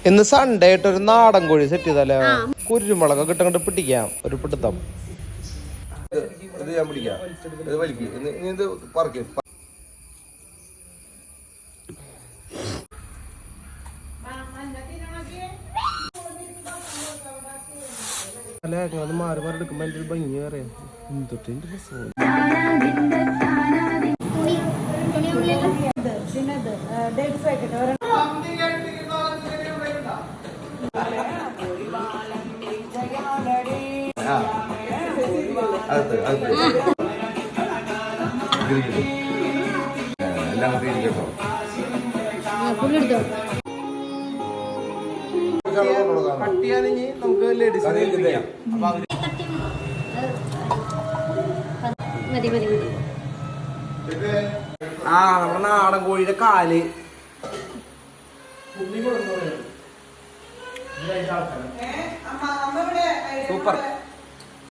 ഇന്ന് സൺഡേ ആയിട്ട് ഒരു നാടൻ കോഴി സെറ്റ് ചെയ്താലേ കുരുമുളകൊക്കെ കിട്ടങ്ങോട്ട് പിടിക്കാം ഒരു പിടുത്തം. ഇത് ഞാൻ പിടിക്കാം. ഇത് വലിക്കും. ഇത് പറിക്കും. അല്ല അത് മാറി മാറി എടുക്കുമ്പോ എൻ്റെ ഒരു ഭംഗി പറയാം. എന്തൊട്ടിന്റെ രസം. എല്ലാം കേട്ടോ. പട്ടിയാണെങ്കിൽ നമുക്ക് ലേഡീസ് നമ്മുടെ നാടൻ കോഴിയുടെ കാല് സൂപ്പർ.